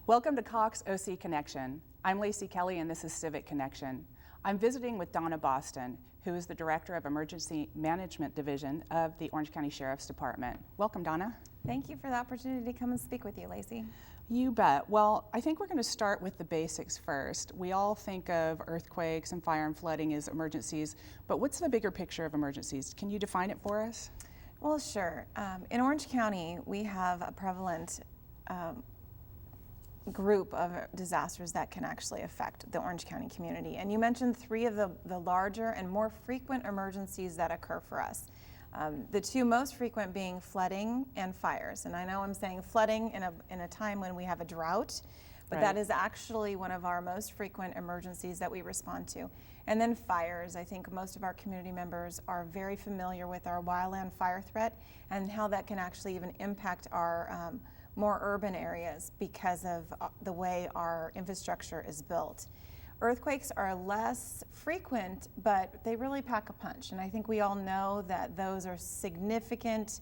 Welcome to Cox OC Connection. I'm Lacy Kelly and this is Civic Connection. I'm visiting with Donna Boston, who is the Director of Emergency Management Division of the Orange County Sheriff's Department. Welcome, Donna. Thank you for the opportunity to come and speak with you, Lacy. You bet. Well, I think we're going to start with the basics first. We all think of earthquakes and fire and flooding as emergencies, but what's the bigger picture of emergencies? Can you define it for us? Well, sure. In Orange County, we have a prevalent group of disasters that can actually affect the Orange County community. And you mentioned three of the larger and more frequent emergencies that occur for us. The two most frequent being flooding and fires. And I know I'm saying flooding in a time when we have a drought, but that is actually one of our most frequent emergencies that we respond to. And then fires. I think most of our community members are very familiar with our wildland fire threat and how that can actually even impact our more urban areas because of the way our infrastructure is built. Earthquakes are less frequent, but they really pack a punch. And I think we all know that those are significant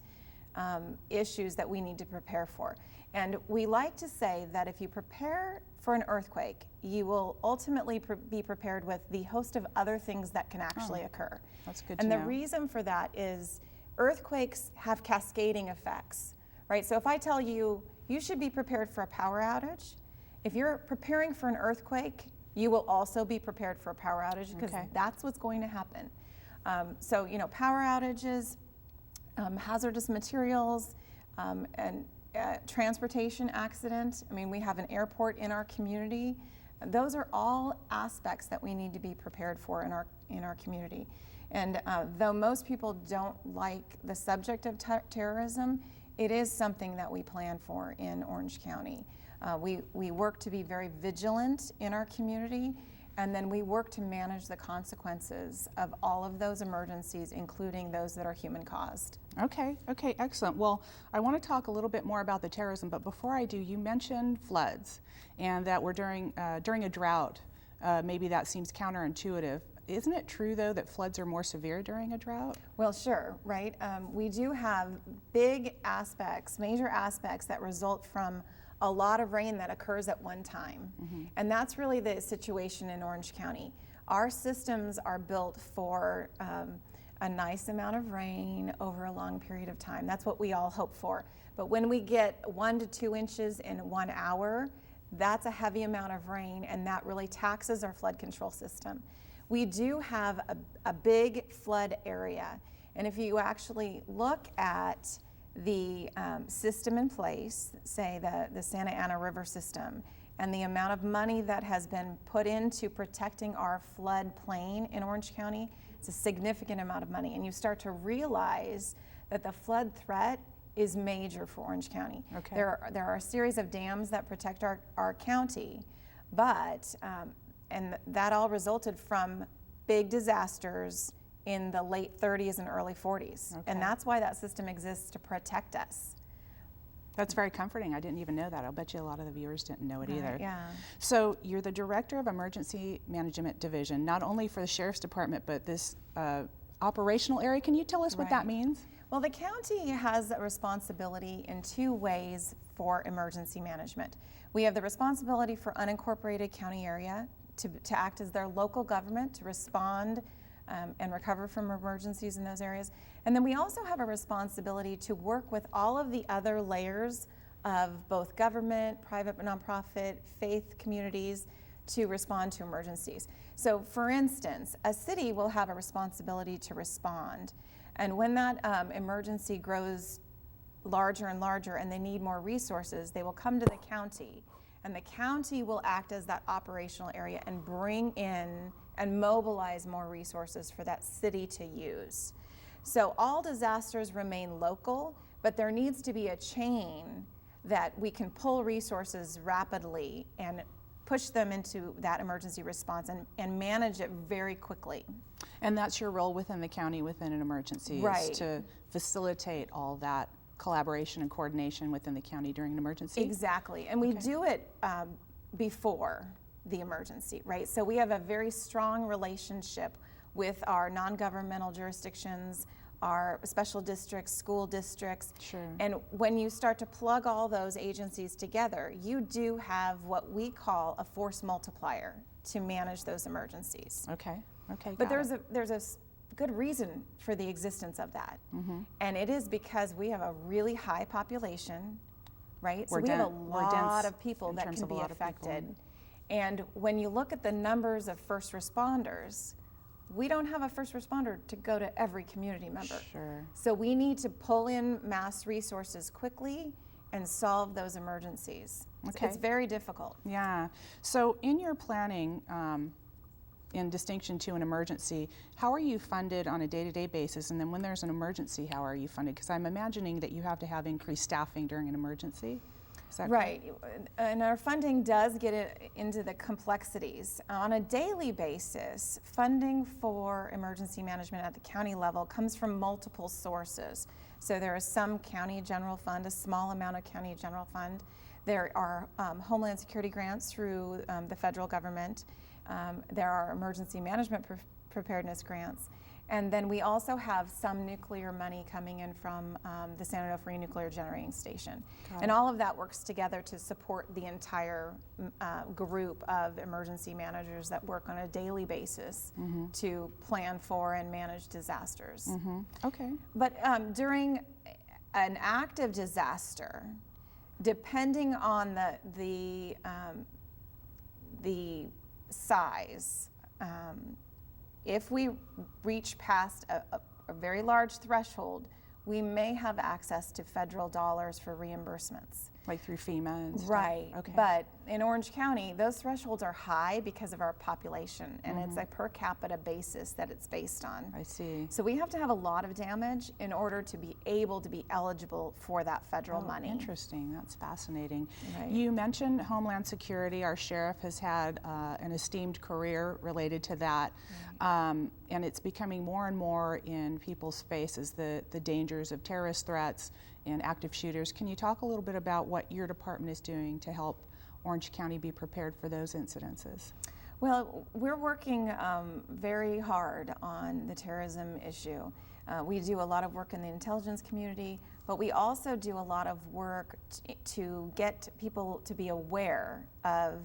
issues that we need to prepare for. And we like to say that if you prepare for an earthquake, you will ultimately be prepared with the host of other things that can actually occur. That's good to know. And the reason for that is earthquakes have cascading effects, right? So if I tell you, you should be prepared for a power outage, if you're preparing for an earthquake, you will also be prepared for a power outage because that's what's going to happen. So, you know, power outages, hazardous materials, and transportation accident. I mean, we have an airport in our community. Those are all aspects that we need to be prepared for in our community. And though most people don't like the subject of terrorism, it is something that we plan for in Orange County. We work to be very vigilant in our community, and then we work to manage the consequences of all of those emergencies, including those that are human caused. Okay, excellent. Well, I want to talk a little bit more about the terrorism, but before I do, you mentioned floods and that we're during a drought. Maybe that seems counterintuitive. Isn't it true, though, that floods are more severe during a drought? Well, sure, right? We do have big aspects, major aspects that result from a lot of rain that occurs at one time. And that's really the situation in Orange County. Our systems are built for a nice amount of rain over a long period of time. That's what we all hope for. But when we get 1 to 2 inches in 1 hour, that's a heavy amount of rain, and that really taxes our flood control system. We do have a big flood area, and if you actually look at the system in place, say the Santa Ana River system, and the amount of money that has been put into protecting our flood plain in Orange County, it's a significant amount of money. And you start to realize that the flood threat is major for Orange County. There are a series of dams that protect our county, but and that all resulted from big disasters in the late 30s and early 40s. And that's why that system exists, to protect us. That's very comforting. I didn't even know that. I'll bet you a lot of the viewers didn't know it either. Yeah. So you're the Director of Emergency Management Division, not only for the Sheriff's Department, but this operational area. Can you tell us what that means? Well, the county has a responsibility in 2 ways for emergency management. We have the responsibility for unincorporated county area to act as their local government to respond and recover from emergencies in those areas. And then we also have a responsibility to work with all of the other layers of both government, private nonprofit, faith communities to respond to emergencies. So for instance, a city will have a responsibility to respond. And when that emergency grows larger and larger and they need more resources, they will come to the county. And the county will act as that operational area and bring in and mobilize more resources for that city to use. So all disasters remain local, but there needs to be a chain that we can pull resources rapidly and push them into that emergency response and manage it very quickly. And that's your role within the county within an emergency, is to facilitate all that collaboration and coordination within the county during an emergency? Exactly, and we do it before the emergency, right? So we have a very strong relationship with our non-governmental jurisdictions, our special districts, school districts. Sure. And when you start to plug all those agencies together, you do have what we call a force multiplier to manage those emergencies. Okay. Okay. But there's a good reason for the existence of that. And it is because we have a really high population, right? So we have a lot of people that can be affected. And when you look at the numbers of first responders, we don't have a first responder to go to every community member. Sure. So we need to pull in mass resources quickly and solve those emergencies. Okay. It's very difficult. Yeah. So in your planning, in distinction to an emergency, how are you funded on a day-to-day basis? And then when there's an emergency, how are you funded? Because I'm imagining that you have to have increased staffing during an emergency. Is that right? And our funding does get into the complexities. On a daily basis, funding for emergency management at the county level comes from multiple sources. So there is some county general fund, a small amount of county general fund. There are Homeland Security grants through the federal government. There are emergency management preparedness grants. And then we also have some nuclear money coming in from the San Onofre Nuclear Generating Station. And all of that works together to support the entire group of emergency managers that work on a daily basis to plan for and manage disasters. Okay. But during an active disaster, depending on the size, if we reach past a very large threshold, we may have access to federal dollars for reimbursements. Like through FEMA and stuff? Right. Okay. But in Orange County, those thresholds are high because of our population, and it's a per capita basis that it's based on. I see. So we have to have a lot of damage in order to be able to be eligible for that federal money. Interesting. That's fascinating. Right. You mentioned Homeland Security. Our sheriff has had an esteemed career related to that. And it's becoming more and more in people's faces, the dangers of terrorist threats and active shooters. Can you talk a little bit about what your department is doing to help Orange County be prepared for those incidences? Well, we're working very hard on the terrorism issue. We do a lot of work in the intelligence community, but we also do a lot of work to get people to be aware of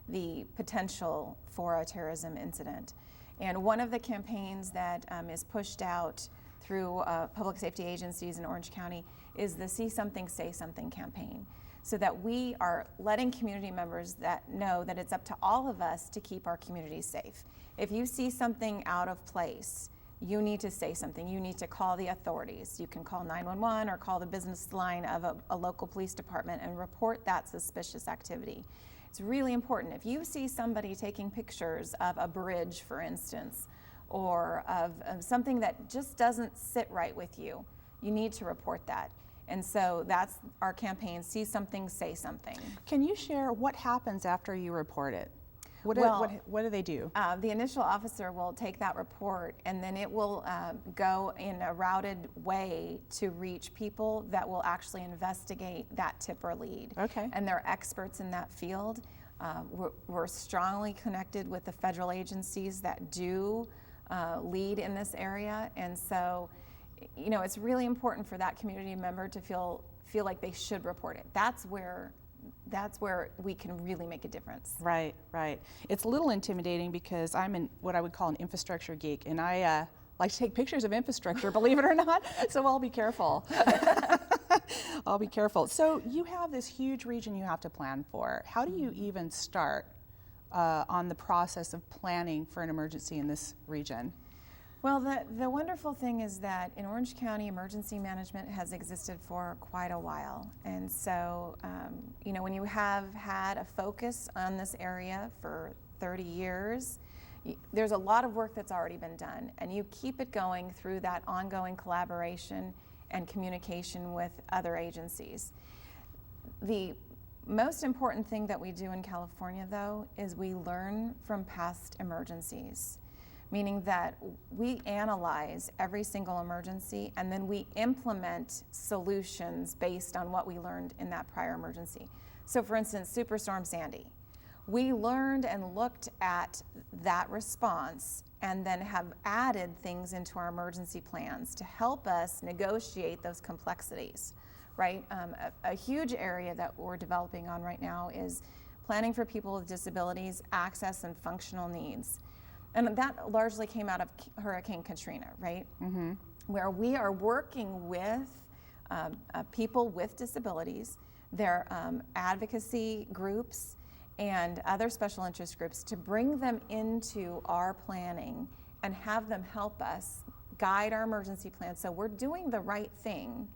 the potential for a terrorism incident. And one of the campaigns that is pushed out through public safety agencies in Orange County is the See Something, Say Something campaign, so that we are letting community members that know that it's up to all of us to keep our communities safe. If you see something out of place, you need to say something. You need to call the authorities. You can call 911 or call the business line of a local police department and report that suspicious activity. It's really important. If you see somebody taking pictures of a bridge, for instance, or of something that just doesn't sit right with you, you need to report that. And so that's our campaign, See Something, Say Something. Can you share what happens after you report it? What do they do? The initial officer will take that report, and then it will go in a routed way to reach people that will actually investigate that tip or lead. Okay. And they're experts in that field. We're strongly connected with the federal agencies that do lead in this area, and so it's really important for that community member to feel like they should report it. That's where we can really make a difference. Right, right. It's a little intimidating because I'm what I would call an infrastructure geek, and I like to take pictures of infrastructure, believe it or not, so I'll be careful. I'll be careful. So you have this huge region you have to plan for. How do you even start on the process of planning for an emergency in this region? Well, the wonderful thing is that in Orange County, emergency management has existed for quite a while. And so, when you have had a focus on this area for 30 years, there's a lot of work that's already been done. And you keep it going through that ongoing collaboration and communication with other agencies. The most important thing that we do in California, though, is we learn from past emergencies. Meaning that we analyze every single emergency and then we implement solutions based on what we learned in that prior emergency. So for instance, Superstorm Sandy. We learned and looked at that response and then have added things into our emergency plans to help us negotiate those complexities, right? A huge area that we're developing on right now is planning for people with disabilities, access and functional needs. And that largely came out of Hurricane Katrina, right? Mm-hmm. Where we are working with people with disabilities, their advocacy groups, and other special interest groups to bring them into our planning and have them help us guide our emergency plan so we're doing the right thing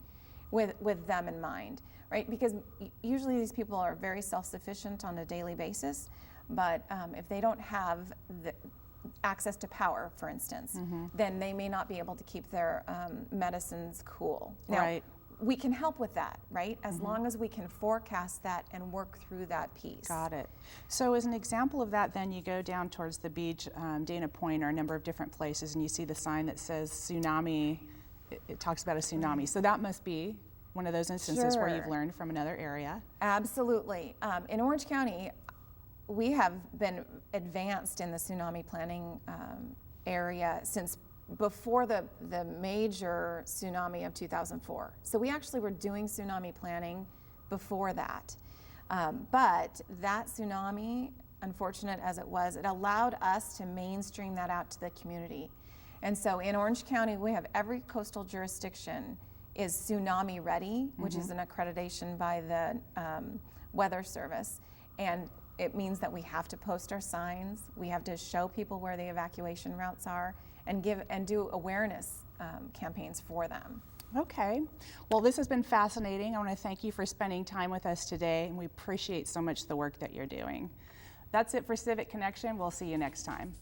with them in mind, right? Because usually these people are very self-sufficient on a daily basis, but if they don't have the access to power, for instance, then they may not be able to keep their medicines cool. Now, Right. we can help with that, right? As long as we can forecast that and work through that piece. Got it. So as an example of that, then you go down towards the beach, Dana Point, or a number of different places, and you see the sign that says tsunami. It talks about a tsunami. So that must be one of those instances where you've Sure. learned from another area. Absolutely. In Orange County, we have been advanced in the tsunami planning area since before the major tsunami of 2004. So we actually were doing tsunami planning before that. But that tsunami, unfortunate as it was, it allowed us to mainstream that out to the community. And so in Orange County, we have every coastal jurisdiction is tsunami ready, which is an accreditation by the Weather Service. And it means that we have to post our signs, we have to show people where the evacuation routes are, and do awareness campaigns for them. Okay. Well, this has been fascinating. I want to thank you for spending time with us today, and we appreciate so much the work that you're doing. That's it for Civic Connection. We'll see you next time.